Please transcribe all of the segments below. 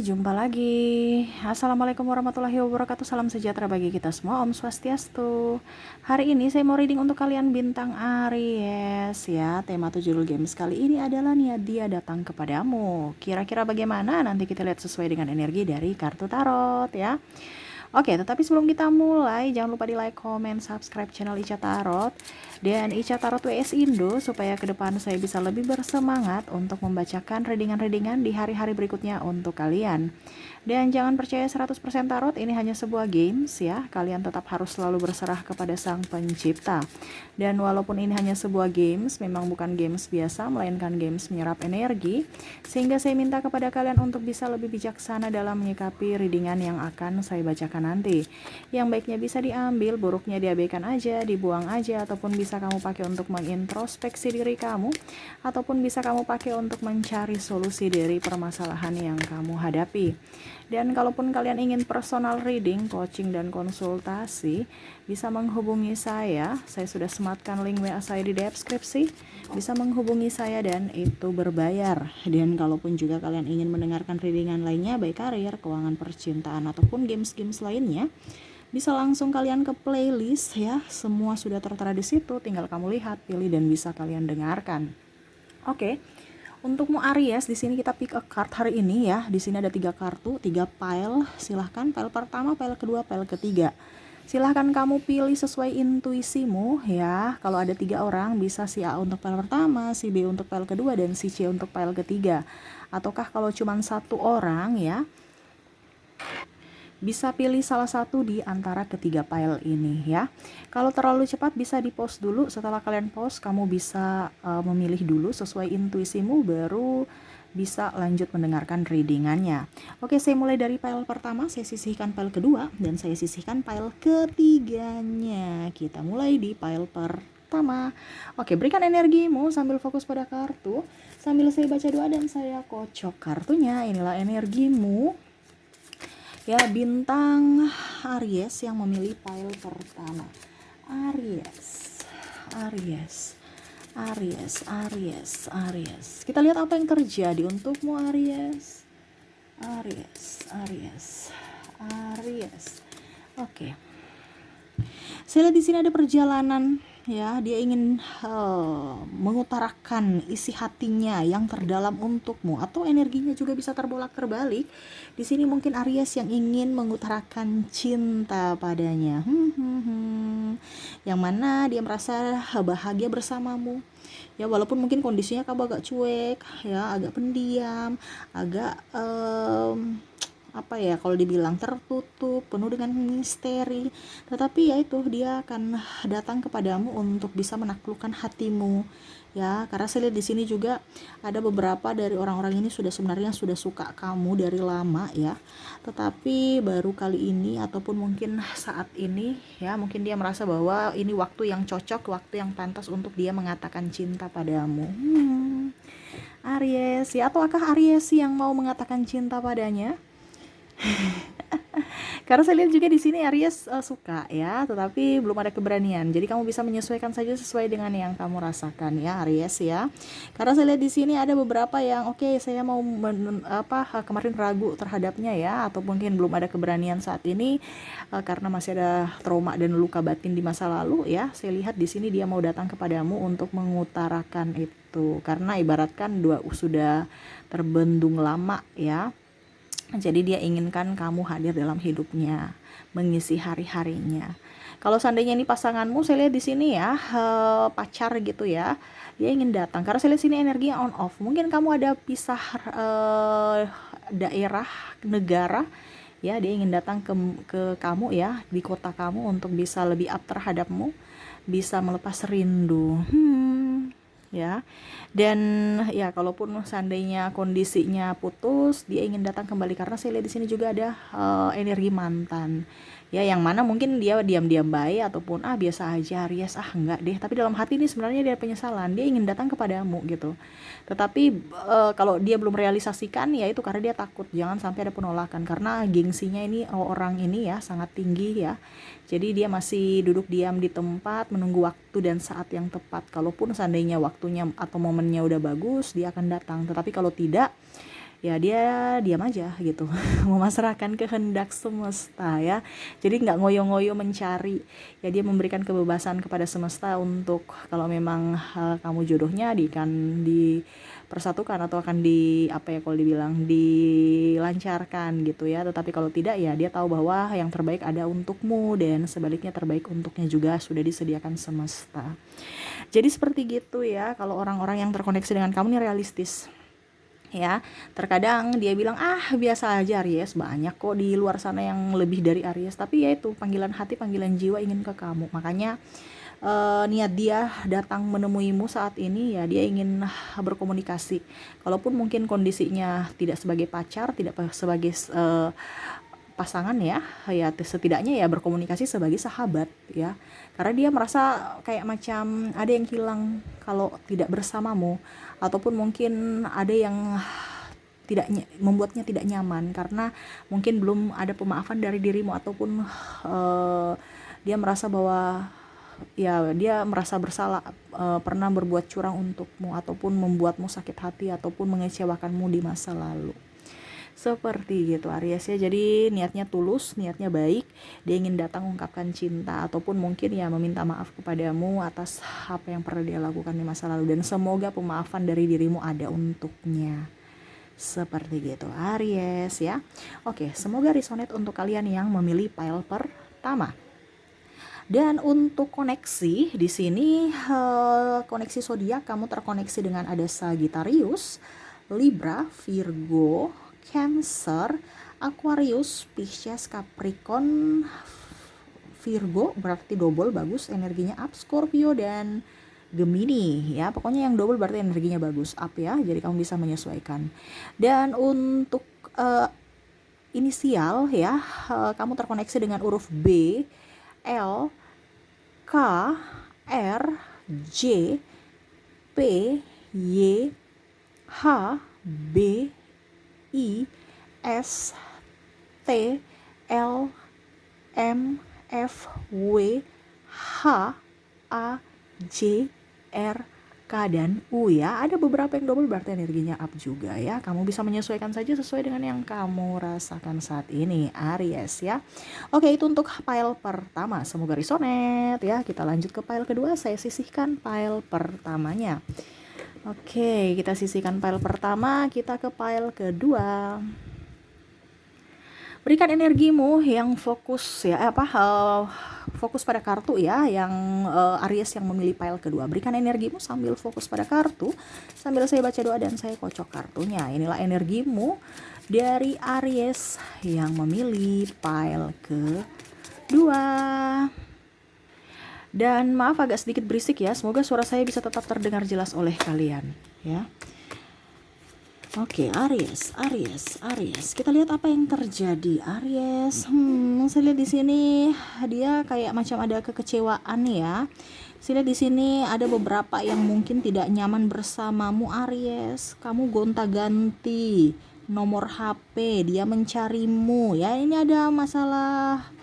jumpa lagi. Assalamualaikum warahmatullahi wabarakatuh. Salam sejahtera bagi kita semua. Om Swastiastu. Hari ini saya mau reading untuk kalian bintang Aries ya. Tema atau judul games kali ini adalah niat dia datang kepadamu. Kira-kira bagaimana? Nanti kita lihat sesuai dengan energi dari kartu tarot ya. Oke, tetapi sebelum kita mulai, jangan lupa di like, comment, subscribe channel Ica Tarot dan Ica Tarot WS Indo supaya ke depan saya bisa lebih bersemangat untuk membacakan readingan-readingan di hari-hari berikutnya untuk kalian. Dan jangan percaya 100% tarot, ini hanya sebuah games ya. Kalian tetap harus selalu berserah kepada Sang Pencipta. Dan walaupun ini hanya sebuah games, memang bukan games biasa, melainkan games menyerap energi. Sehingga saya minta kepada kalian untuk bisa lebih bijaksana dalam menyikapi readingan yang akan saya bacakan nanti. Yang baiknya bisa diambil, buruknya diabaikan aja, dibuang aja, ataupun bisa kamu pakai untuk mengintrospeksi diri kamu, ataupun bisa kamu pakai untuk mencari solusi dari permasalahan yang kamu hadapi. Dan kalaupun kalian ingin personal reading, coaching, dan konsultasi, bisa menghubungi saya sudah sematkan link WA saya di deskripsi, bisa menghubungi saya dan itu berbayar. Dan kalaupun juga kalian ingin mendengarkan readingan lainnya, baik karir, keuangan, percintaan, ataupun games-games lainnya, bisa langsung kalian ke playlist ya, semua sudah tertera di situ, tinggal kamu lihat, pilih, dan bisa kalian dengarkan. Oke. Untukmu Aries, di sini kita pick a card hari ini ya. Di sini ada 3 kartu, 3 pile. Silahkan pile pertama, pile kedua, pile ketiga. Silahkan kamu pilih sesuai intuisimu ya. Kalau ada 3 orang, bisa si A untuk pile pertama, si B untuk pile kedua, dan si C untuk pile ketiga. Ataukah kalau cuma 1 orang ya, bisa pilih salah satu di antara ketiga pile ini ya. Kalau terlalu cepat bisa di pause dulu. Setelah kalian pause, kamu bisa memilih dulu sesuai intuisimu, baru bisa lanjut mendengarkan readingannya. Oke, saya mulai dari pile pertama, saya sisihkan pile kedua, dan saya sisihkan pile ketiganya. Kita mulai di pile pertama. Oke, berikan energimu sambil fokus pada kartu, sambil saya baca doa dan saya kocok kartunya. Inilah energimu ya, bintang Aries yang memilih pile pertama. Aries. Kita lihat apa yang terjadi untukmu Aries. Oke. Saya lihat di sini ada perjalanan ya, dia ingin mengutarakan isi hatinya yang terdalam untukmu, atau energinya juga bisa terbolak-terbalik. Di sini mungkin Aries yang ingin mengutarakan cinta padanya, yang mana dia merasa bahagia bersamamu ya, walaupun mungkin kondisinya kamu agak cuek ya, agak pendiam, agak apa ya, kalau dibilang tertutup, penuh dengan misteri, tetapi ya itu, dia akan datang kepadamu untuk bisa menaklukkan hatimu ya. Karena saya lihat di sini juga ada beberapa dari orang-orang ini sebenarnya sudah suka kamu dari lama ya, tetapi baru kali ini ataupun mungkin saat ini ya, mungkin dia merasa bahwa ini waktu yang cocok, waktu yang pantas untuk dia mengatakan cinta padamu. Aries ya, ataukah Aries yang mau mengatakan cinta padanya? Karena saya lihat juga di sini Aries suka ya, tetapi belum ada keberanian. Jadi kamu bisa menyesuaikan saja sesuai dengan yang kamu rasakan ya Aries ya. Karena saya lihat di sini ada beberapa yang saya mau kemarin ragu terhadapnya ya, atau mungkin belum ada keberanian saat ini karena masih ada trauma dan luka batin di masa lalu ya. Saya lihat di sini dia mau datang kepadamu untuk mengutarakan itu, karena ibaratkan sudah terbendung lama ya. Jadi dia inginkan kamu hadir dalam hidupnya, mengisi hari-harinya. Kalau seandainya ini pasanganmu, saya lihat di sini ya, pacar gitu ya, dia ingin datang. Karena saya lihat sini energinya on off. Mungkin kamu ada pisah daerah, negara, ya. Dia ingin datang ke kamu ya, di kota kamu, untuk bisa lebih up terhadapmu, bisa melepas rindu. Ya. Dan ya, kalaupun seandainya kondisinya putus, dia ingin datang kembali, karena saya lihat di sini juga ada energi mantan ya, yang mana mungkin dia diam-diam baik, ataupun biasa aja Aries, enggak deh, tapi dalam hati ini sebenarnya dia penyesalan, dia ingin datang kepadamu gitu. Tetapi kalau dia belum realisasikan, ya itu karena dia takut jangan sampai ada penolakan, karena gengsinya ini orang ini ya sangat tinggi ya. Jadi dia masih duduk diam di tempat menunggu waktu dan saat yang tepat. Kalaupun seandainya waktunya atau momennya udah bagus, dia akan datang. Tetapi kalau tidak, ya dia diam aja gitu. Memasrahkan kehendak semesta ya. Jadi nggak ngoyo-ngoyo mencari, ya dia memberikan kebebasan kepada semesta untuk kalau memang kamu jodohnya dipersatukan atau akan apa ya kalau dibilang dilancarkan gitu ya. Tetapi kalau tidak, ya dia tahu bahwa yang terbaik ada untukmu, dan sebaliknya terbaik untuknya juga sudah disediakan semesta. Jadi seperti gitu ya, kalau orang-orang yang terkoneksi dengan kamu ini realistis ya. Terkadang dia bilang biasa aja Aries, banyak kok di luar sana yang lebih dari Aries, tapi ya itu panggilan hati, panggilan jiwa ingin ke kamu. Makanya niat dia datang menemuimu saat ini, ya dia ingin berkomunikasi. Kalaupun mungkin kondisinya tidak sebagai pacar, tidak sebagai pasangan ya setidaknya ya berkomunikasi sebagai sahabat ya, karena dia merasa kayak macam ada yang hilang kalau tidak bersamamu, ataupun mungkin ada yang tidak membuatnya tidak nyaman karena mungkin belum ada pemaafan dari dirimu, ataupun dia merasa bahwa ya dia merasa bersalah, pernah berbuat curang untukmu, ataupun membuatmu sakit hati, ataupun mengecewakanmu di masa lalu. Seperti gitu Aries ya. Jadi niatnya tulus, niatnya baik, dia ingin datang ungkapkan cinta, ataupun mungkin ya meminta maaf kepadamu atas apa yang pernah dia lakukan di masa lalu, dan semoga pemaafan dari dirimu ada untuknya. Seperti gitu Aries ya. Oke, semoga resonate untuk kalian yang memilih pile pertama. Dan untuk koneksi di sini, koneksi zodiak kamu terkoneksi dengan ada Sagittarius, Libra, Virgo, Cancer, Aquarius, Pisces, Capricorn, Virgo berarti double bagus energinya up, Scorpio dan Gemini ya. Pokoknya yang double berarti energinya bagus up ya. Jadi kamu bisa menyesuaikan. Dan untuk inisial ya, kamu terkoneksi dengan huruf B, L, K, R, J, P, Y, H, B, I, S, T, L, M, F, W, H, A, J, R, K, dan U ya. Ada beberapa yang double berarti energinya up juga ya. Kamu bisa menyesuaikan saja sesuai dengan yang kamu rasakan saat ini Aries ya. Oke, itu untuk pile pertama. Semoga resonate ya. Kita lanjut ke pile kedua. Saya sisihkan pile pertamanya. Oke, kita sisihkan pile pertama, kita ke pile kedua. Berikan energimu yang fokus ya, fokus pada kartu ya, yang Aries yang memilih pile kedua. Berikan energimu sambil fokus pada kartu, sambil saya baca doa dan saya kocok kartunya. Inilah energimu dari Aries yang memilih pile kedua. Dan maaf agak sedikit berisik ya, semoga suara saya bisa tetap terdengar jelas oleh kalian ya. Oke, Aries. Kita lihat apa yang terjadi Aries. Saya lihat di sini dia kayak macam ada kekecewaan ya. Saya lihat di sini ada beberapa yang mungkin tidak nyaman bersamamu Aries. Kamu gonta-ganti nomor HP, dia mencarimu ya. Ini ada masalah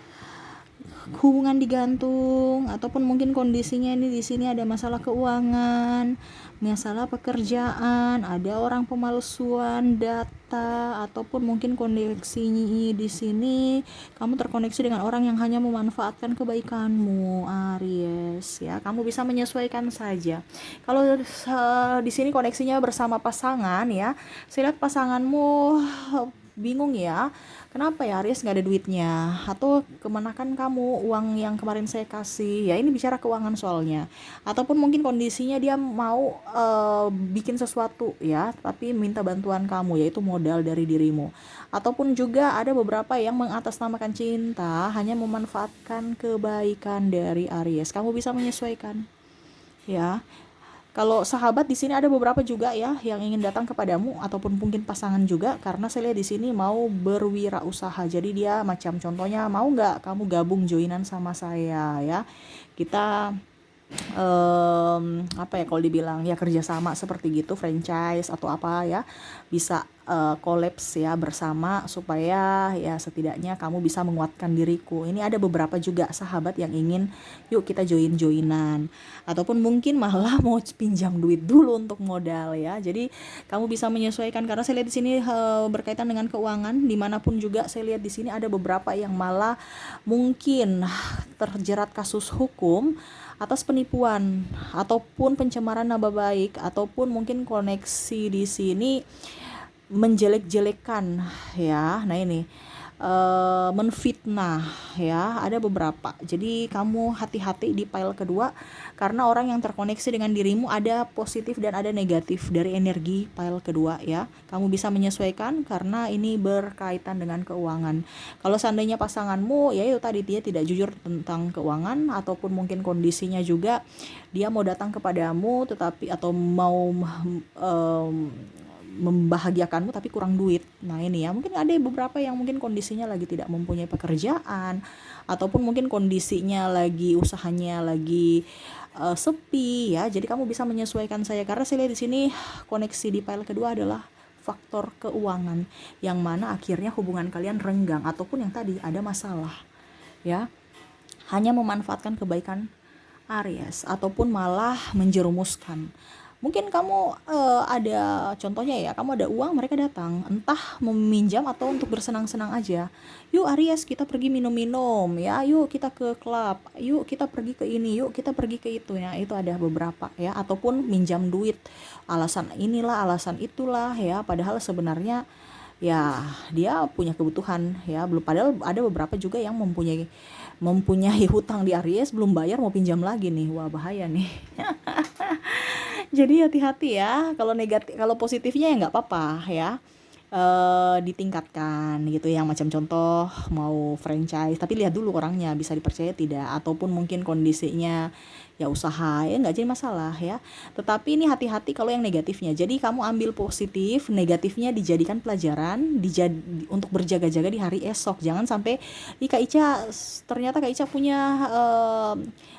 hubungan digantung, ataupun mungkin kondisinya ini di sini ada masalah keuangan, masalah pekerjaan, ada orang pemalsuan data, ataupun mungkin koneksinya di sini kamu terkoneksi dengan orang yang hanya memanfaatkan kebaikanmu Aries ya. Kamu bisa menyesuaikan saja. Kalau di sini koneksinya bersama pasangan ya, saya lihat pasanganmu bingung ya, kenapa ya Aries nggak ada duitnya, atau kemenakan kamu uang yang kemarin saya kasih ya. Ini bicara keuangan soalnya, ataupun mungkin kondisinya dia mau bikin sesuatu ya, tapi minta bantuan kamu, yaitu modal dari dirimu. Ataupun juga ada beberapa yang mengatasnamakan cinta, hanya memanfaatkan kebaikan dari Aries. Kamu bisa menyesuaikan ya. Kalau sahabat di sini ada beberapa juga ya yang ingin datang kepadamu, ataupun mungkin pasangan juga, karena saya lihat di sini mau berwirausaha. Jadi dia macam contohnya, mau nggak kamu gabung joinan sama saya ya, kita apa ya kalau dibilang ya kerjasama seperti gitu, franchise atau apa ya, bisa kolaps ya bersama, supaya ya setidaknya kamu bisa menguatkan diriku. Ini ada beberapa juga sahabat yang ingin yuk kita joinan, ataupun mungkin malah mau pinjam duit dulu untuk modal ya. Jadi kamu bisa menyesuaikan, karena saya lihat di sini berkaitan dengan keuangan. Dimanapun juga saya lihat di sini ada beberapa yang malah mungkin terjerat kasus hukum atas penipuan ataupun pencemaran nama baik, ataupun mungkin koneksi di sini menjelek-jelekan ya. Nah ini menfitnah ya, ada beberapa. Jadi kamu hati-hati di pile kedua, karena orang yang terkoneksi dengan dirimu ada positif dan ada negatif dari energi pile kedua ya. Kamu bisa menyesuaikan karena ini berkaitan dengan keuangan. Kalau seandainya pasanganmu ya itu tadi dia tidak jujur tentang keuangan, ataupun mungkin kondisinya juga dia mau datang kepadamu tetapi atau mau membahagiakanmu tapi kurang duit. Nah ini ya, mungkin ada beberapa yang mungkin kondisinya lagi tidak mempunyai pekerjaan, ataupun mungkin kondisinya lagi usahanya lagi sepi ya. Jadi kamu bisa menyesuaikan saya, karena saya lihat di sini koneksi di pile kedua adalah faktor keuangan, yang mana akhirnya hubungan kalian renggang, ataupun yang tadi ada masalah ya, hanya memanfaatkan kebaikan Aries, ataupun malah menjerumuskan. Mungkin kamu ada contohnya ya, kamu ada uang, mereka datang entah meminjam atau untuk bersenang-senang aja. Yuk Aries, kita pergi minum-minum ya, yuk kita ke klub, yuk kita pergi ke ini, yuk kita pergi ke itu ya. Itu ada beberapa ya, ataupun minjam duit, alasan inilah alasan itulah ya, padahal sebenarnya ya dia punya kebutuhan ya. Belum, padahal ada beberapa juga yang mempunyai hutang di Aries, belum bayar mau pinjam lagi nih. Wah bahaya nih. Jadi hati-hati ya, kalau negatif, kalau positifnya ya nggak apa-apa ya, ditingkatkan gitu. Yang macam contoh mau franchise, tapi lihat dulu orangnya bisa dipercaya tidak, ataupun mungkin kondisinya ya usaha ya nggak jadi masalah ya. Tetapi ini hati-hati kalau yang negatifnya. Jadi kamu ambil positif, negatifnya dijadikan pelajaran, untuk berjaga-jaga di hari esok. Jangan sampai Kak Ica, ternyata Kak Ica punya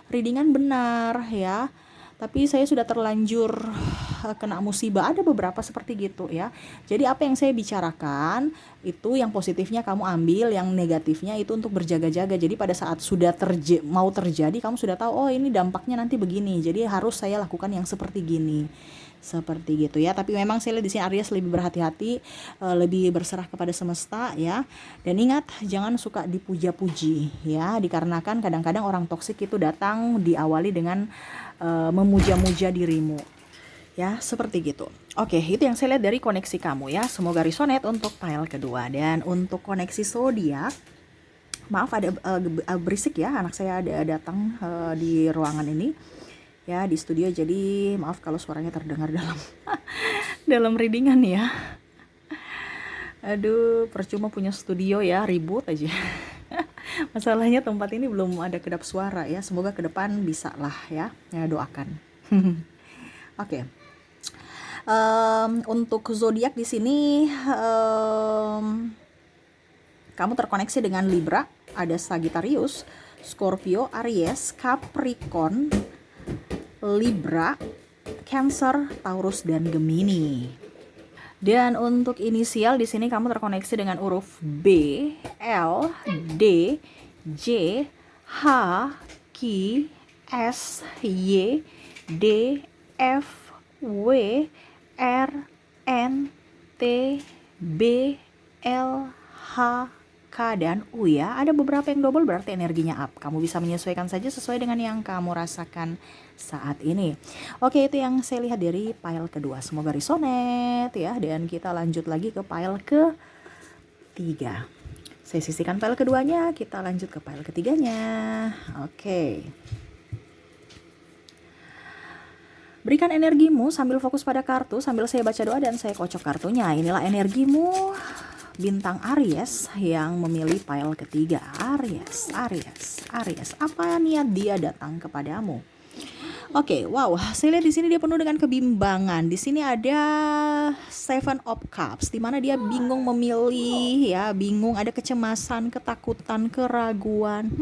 readingan benar ya, tapi saya sudah terlanjur kena musibah. Ada beberapa seperti gitu ya. Jadi apa yang saya bicarakan itu yang positifnya kamu ambil, yang negatifnya itu untuk berjaga-jaga. Jadi pada saat sudah mau terjadi, kamu sudah tahu oh ini dampaknya nanti begini, jadi harus saya lakukan yang seperti gini, seperti gitu ya. Tapi memang saya lihat di sini Aries lebih berhati-hati, lebih berserah kepada semesta ya. Dan ingat, jangan suka dipuja-puji ya, dikarenakan kadang-kadang orang toksik itu datang diawali dengan memuja-muja dirimu ya, seperti gitu. Oke, itu yang saya lihat dari koneksi kamu ya. Semoga resonate untuk pile kedua. Dan untuk koneksi zodiak, maaf ada berisik ya, anak saya ada datang di ruangan ini ya, di studio. Jadi maaf kalau suaranya terdengar dalam dalam readingan ya. Aduh, percuma punya studio ya, ribut aja. Masalahnya tempat ini belum ada kedap suara ya. Semoga ke depan bisa lah ya. Ya doakan. Oke. Untuk zodiak di sini kamu terkoneksi dengan Libra, ada Sagittarius, Scorpio, Aries, Capricorn, Libra, Cancer, Taurus, dan Gemini. Dan untuk inisial di sini kamu terkoneksi dengan huruf B, L, D, J, H, Q, S, Y, D, F, W, R, N, T, B, L, H, K, dan U ya. Ada beberapa yang double, berarti energinya up. Kamu bisa menyesuaikan saja sesuai dengan yang kamu rasakan saat ini. Oke, itu yang saya lihat dari pile kedua. Semoga resonate ya. Dan kita lanjut lagi ke pile ketiga. Saya sisihkan pile keduanya, kita lanjut ke pile ketiganya. Oke. Berikan energimu sambil fokus pada kartu, sambil saya baca doa dan saya kocok kartunya. Inilah energimu bintang Aries yang memilih pile ketiga. Aries. Apa niat dia datang kepadamu? Oke, wow, saya lihat di sini dia penuh dengan kebimbangan. Di sini ada Seven of Cups, di mana dia bingung memilih ya, bingung, ada kecemasan, ketakutan, keraguan.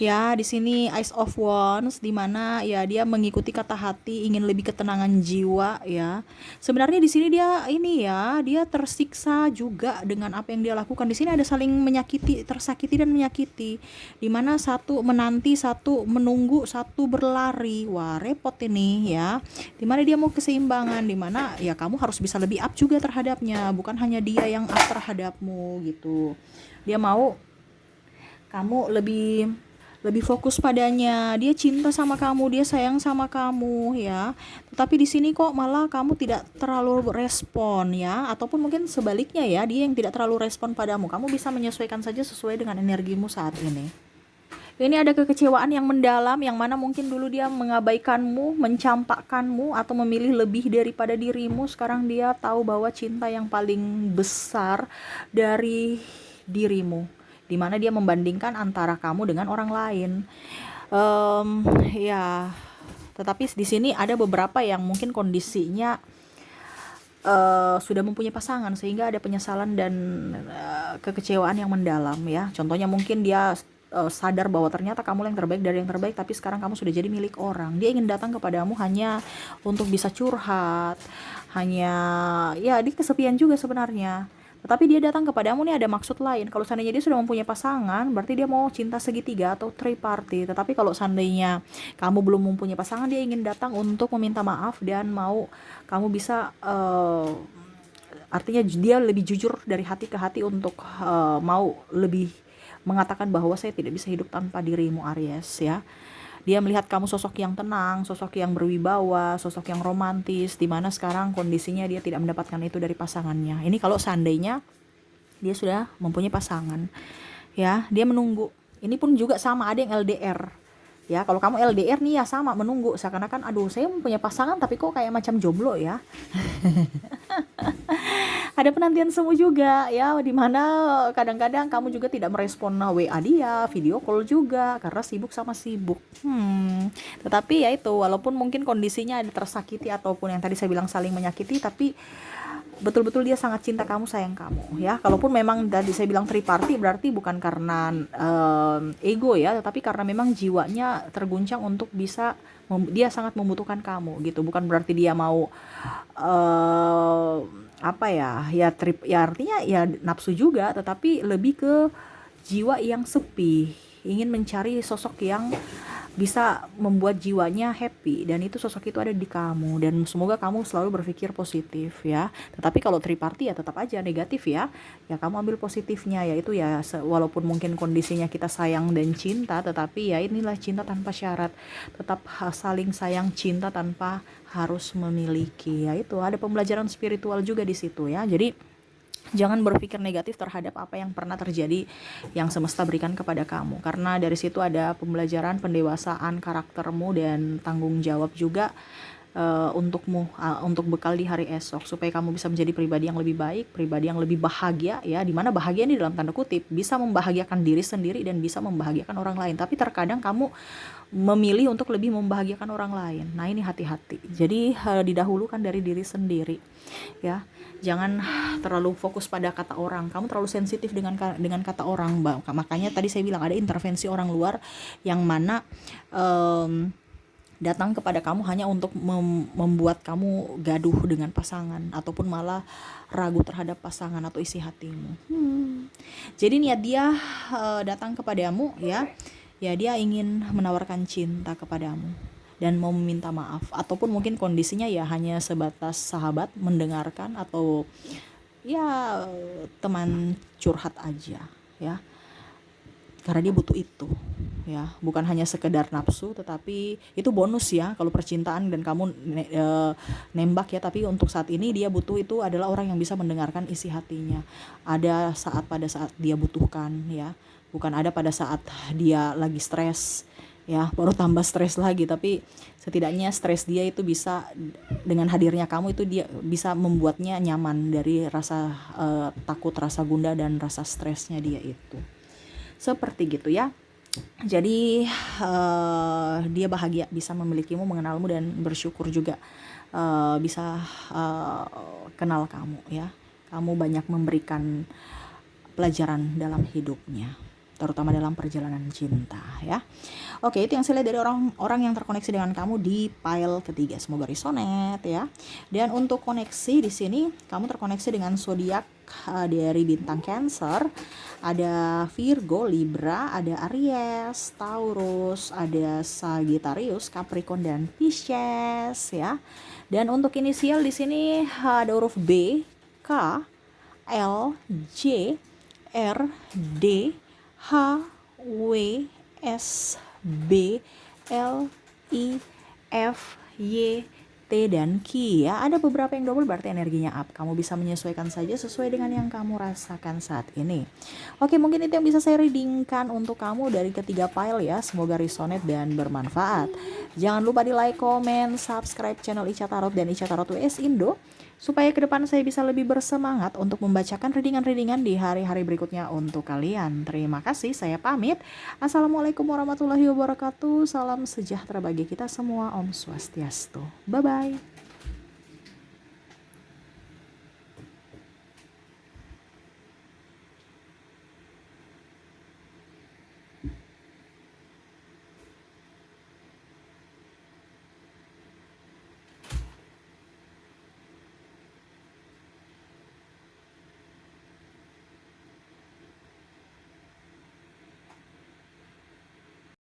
Ya, di sini Ice of Wands, di mana ya dia mengikuti kata hati, ingin lebih ketenangan jiwa ya. Sebenarnya di sini dia ini ya, dia tersiksa juga dengan apa yang dia lakukan. Di sini ada saling menyakiti, tersakiti dan menyakiti. Di mana satu menanti, satu menunggu, satu berlari. Wah, repot ini ya. Di mana dia mau keseimbangan, di mana ya kamu harus bisa lebih up juga terhadapnya, bukan hanya dia yang up terhadapmu gitu. Dia mau kamu lebih fokus padanya. Dia cinta sama kamu, dia sayang sama kamu ya. Tetapi di sini kok malah kamu tidak terlalu respon ya, ataupun mungkin sebaliknya ya, dia yang tidak terlalu respon padamu. Kamu bisa menyesuaikan saja sesuai dengan energimu saat ini. Ini ada kekecewaan yang mendalam, yang mana mungkin dulu dia mengabaikanmu, mencampakkanmu, atau memilih lebih daripada dirimu. Sekarang dia tahu bahwa cinta yang paling besar dari dirimu, dimana dia membandingkan antara kamu dengan orang lain. Ya, tetapi di sini ada beberapa yang mungkin kondisinya sudah mempunyai pasangan, sehingga ada penyesalan dan kekecewaan yang mendalam ya. Contohnya mungkin dia sadar bahwa ternyata kamu yang terbaik dari yang terbaik, tapi sekarang kamu sudah jadi milik orang. Dia ingin datang kepadamu hanya untuk bisa curhat, hanya ya di kesepian juga sebenarnya. Tetapi dia datang kepadamu nih ada maksud lain. Kalau seandainya dia sudah mempunyai pasangan, berarti dia mau cinta segitiga atau triparty. Tetapi kalau seandainya kamu belum mempunyai pasangan, dia ingin datang untuk meminta maaf dan mau kamu bisa artinya dia lebih jujur dari hati ke hati untuk mau lebih mengatakan bahwa saya tidak bisa hidup tanpa dirimu, Aries ya. Dia melihat kamu sosok yang tenang, sosok yang berwibawa, sosok yang romantis, di mana sekarang kondisinya dia tidak mendapatkan itu dari pasangannya. Ini kalau seandainya dia sudah mempunyai pasangan. Ya, dia menunggu. Ini pun juga sama, ada yang LDR. Ya, kalau kamu LDR nih ya sama, menunggu. Seakan-akan aduh, saya mempunyai pasangan tapi kok kayak macam jomblo ya. Ada penantian semu juga ya, dimana kadang-kadang kamu juga tidak merespon WA dia, video call juga karena sibuk sama sibuk. Tetapi ya itu, walaupun mungkin kondisinya ada tersakiti ataupun yang tadi saya bilang saling menyakiti, tapi betul-betul dia sangat cinta kamu, sayang kamu ya. Kalaupun memang tadi saya bilang triparty, berarti bukan karena ego ya, tetapi karena memang jiwanya terguncang untuk bisa dia sangat membutuhkan kamu gitu. Bukan berarti dia mau apa ya, ya trip ya, artinya ya nafsu juga, tetapi lebih ke jiwa yang sepi, ingin mencari sosok yang bisa membuat jiwanya happy, dan itu sosok itu ada di kamu. Dan semoga kamu selalu berpikir positif ya. Tetapi kalau triparty ya tetap aja negatif ya. Ya kamu ambil positifnya, yaitu ya walaupun mungkin kondisinya kita sayang dan cinta, tetapi ya inilah cinta tanpa syarat. Tetap saling sayang, cinta tanpa harus memiliki. Ya itu ada pembelajaran spiritual juga di situ ya. Jadi jangan berpikir negatif terhadap apa yang pernah terjadi yang semesta berikan kepada kamu, karena dari situ ada pembelajaran, pendewasaan karaktermu dan tanggung jawab juga untukmu, untuk bekal di hari esok, supaya kamu bisa menjadi pribadi yang lebih baik, pribadi yang lebih bahagia ya, dimana bahagia ini dalam tanda kutip bisa membahagiakan diri sendiri dan bisa membahagiakan orang lain. Tapi terkadang kamu memilih untuk lebih membahagiakan orang lain. Nah ini hati-hati, jadi didahulukan dari diri sendiri ya. Jangan terlalu fokus pada kata orang. Kamu terlalu sensitif dengan kata orang, Mbak. Makanya tadi saya bilang ada intervensi orang luar yang mana datang kepada kamu hanya untuk membuat kamu gaduh dengan pasangan, ataupun malah ragu terhadap pasangan atau isi hatimu. Jadi niat dia datang kepadamu ya. Ya dia ingin menawarkan cinta kepadamu dan mau meminta maaf, ataupun mungkin kondisinya ya hanya sebatas sahabat mendengarkan, atau ya teman curhat aja ya, karena dia butuh itu ya, bukan hanya sekedar nafsu, tetapi itu bonus ya kalau percintaan dan kamu nembak ya. Tapi untuk saat ini dia butuh itu adalah orang yang bisa mendengarkan isi hatinya, ada pada saat dia butuhkan ya, bukan ada pada saat dia lagi stres ya baru tambah stres lagi. Tapi setidaknya stres dia itu bisa, dengan hadirnya kamu itu dia bisa membuatnya nyaman dari rasa takut, rasa gundah, dan rasa stresnya dia itu. Seperti gitu ya. Jadi dia bahagia bisa memilikimu, mengenalmu, dan bersyukur juga bisa kenal kamu ya. Kamu banyak memberikan pelajaran dalam hidupnya. terutama dalam perjalanan cinta ya. Oke, itu yang saya lihat dari orang-orang yang terkoneksi dengan kamu di pile ketiga. Semoga resonate ya. Dan untuk koneksi di sini kamu terkoneksi dengan zodiak dari bintang Cancer, ada Virgo, Libra, ada Aries, Taurus, ada Sagittarius, Capricorn dan Pisces ya. Dan untuk inisial di sini ada huruf B, K, L, J, R, D, H, W, S, B, L, I, F, Y, T, dan Q ya. Ada beberapa yang double berarti energinya up. Kamu bisa menyesuaikan saja sesuai dengan yang kamu rasakan saat ini. Oke, mungkin itu yang bisa saya readingkan untuk kamu dari ketiga pile ya. Semoga resonate dan bermanfaat. Jangan lupa di like, komen, subscribe channel Ica Tarot dan Ica Tarot WS Indo, supaya ke depan saya bisa lebih bersemangat untuk membacakan readingan-readingan di hari-hari berikutnya untuk kalian. Terima kasih, saya pamit. Assalamualaikum warahmatullahi wabarakatuh. Salam sejahtera bagi kita semua. Om Swastiastu. Bye-bye.